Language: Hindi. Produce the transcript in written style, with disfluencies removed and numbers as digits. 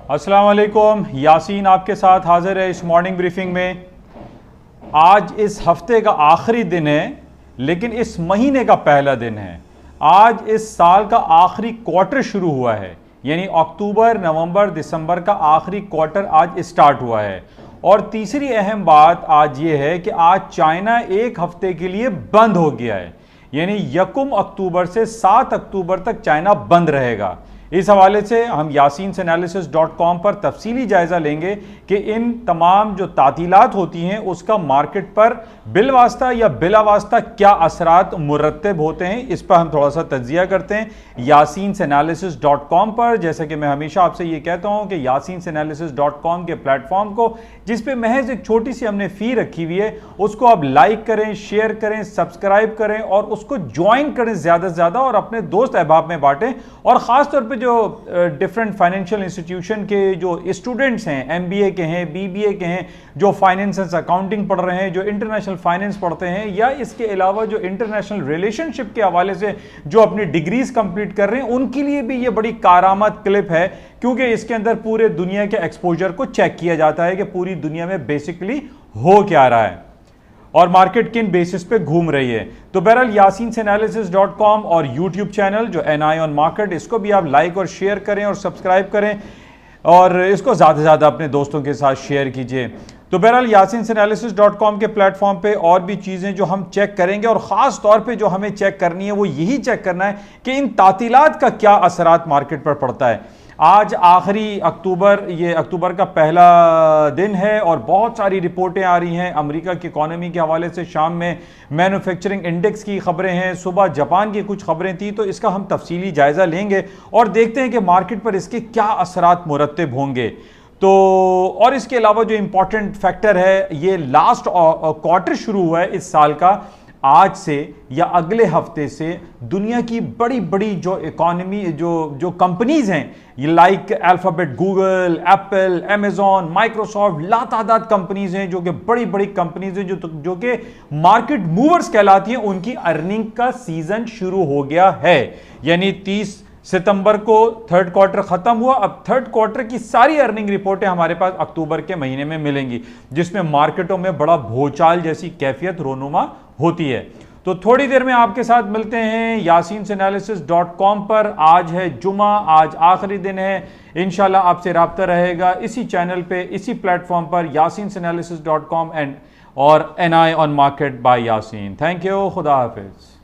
अस्सलाम वालेकुम। यासीन आपके साथ हाजिर है इस मॉर्निंग ब्रीफिंग में। आज इस हफ्ते का आखिरी दिन है, लेकिन इस महीने का पहला दिन है। आज इस साल का आखिरी क्वार्टर शुरू हुआ है, यानी अक्टूबर नवंबर दिसंबर का आखिरी क्वार्टर आज स्टार्ट हुआ है। और तीसरी अहम बात आज ये है कि आज चाइना एक हफ्ते के लिए बंद हो गया है, यानी 1 अक्टूबर से 7 अक्टूबर तक चाइना बंद रहेगा। इस हवाले से हम yasinanalysis.com पर तफसीली जायजा लेंगे कि इन तमाम जो तातीलात होती हैं उसका मार्केट पर बिलवास्ता या बिलावास्ता क्या असरात मुरत्तब होते हैं, इस पर हम थोड़ा सा तज्जिया करते हैं yasinanalysis.com पर। जैसे कि मैं हमेशा आपसे ये कहता हूं कि yasinanalysis.com के प्लेटफॉर्म को, जिस पे महज एक छोटी सी हमने फी रखी हुई है, उसको आप लाइक करें, शेयर करें, सब्सक्राइब करें और उसको ज्वाइन करें ज़्यादा से ज़्यादा और अपने दोस्त अहबाब में बांटें। और ख़ास तौर पे जो डिफरेंट फाइनेंशियल इंस्टीट्यूशन के जो स्टूडेंट्स हैं, एमबीए के हैं, बीबीए के हैं, जो फाइनेंस एंड अकाउंटिंग पढ़ रहे हैं, जो इंटरनेशनल फाइनेंस पढ़ते हैं, या इसके अलावा जो इंटरनेशनल रिलेशनशिप के हवाले से जो अपनी डिग्रीज कंप्लीट कर रहे हैं, उनके लिए भी ये बड़ी कारआमद क्लिप है, क्योंकि इसके अंदर पूरे दुनिया के एक्सपोजर को चेक किया जाता है कि पूरी दुनिया में बेसिकली हो क्या रहा है और मार्केट किन बेसिस पे घूम रही है। तो बहरहाल yasinanalysis.com और YouTube चैनल जो NI ऑन मार्केट, इसको भी आप लाइक और शेयर करें और सब्सक्राइब करें और इसको ज़्यादा से ज़्यादा अपने दोस्तों के साथ शेयर कीजिए। तो बहरहाल yasinanalysis.com के प्लेटफॉर्म पे और भी चीज़ें जो हम चेक करेंगे, और ख़ास तौर पे जो हमें चेक करनी है वो यही चेक करना है कि इन तातीलात का क्या असरात मार्केट पर पड़ता है। आज आखिरी अक्टूबर, ये अक्टूबर का पहला दिन है और बहुत सारी रिपोर्टें आ रही हैं अमेरिका की इकॉनमी के हवाले से। शाम में मैन्युफैक्चरिंग इंडेक्स की खबरें हैं, सुबह जापान की कुछ खबरें थी, तो इसका हम तफसीली जायज़ा लेंगे और देखते हैं कि मार्केट पर इसके क्या असरात मुरत्तब होंगे। तो और इसके अलावा जो इंपॉर्टेंट फैक्टर है, ये लास्ट क्वार्टर शुरू हुआ है इस साल का। आज से या अगले हफ्ते से दुनिया की बड़ी बड़ी जो इकॉनमी जो कंपनीज हैं, ये like Alphabet, Google, Apple, Amazon, Microsoft, लातादाद कंपनीज हैं जो कि बड़ी बड़ी कंपनीज हैं जो कि मार्केट मूवर्स कहलाती हैं, उनकी अर्निंग का सीजन शुरू हो गया है। यानी 30 सितंबर को थर्ड क्वार्टर खत्म हुआ। अब थर्ड क्वार्टर की सारी अर्निंग रिपोर्टें हमारे पास अक्टूबर के महीने में मिलेंगी, जिसमें मार्केटों में बड़ा भूचाल जैसी कैफियत रोनुमा होती है। तो थोड़ी देर में आपके साथ मिलते हैं yasinanalysis.com पर। आज है जुमा, आज आखिरी दिन है। इंशाल्लाह आपसे राब्ता रहेगा इसी चैनल पे, इसी प्लेटफॉर्म पर, yasinanalysis.com और NI on market by Yasin. Thank you, खुदा हाफिज।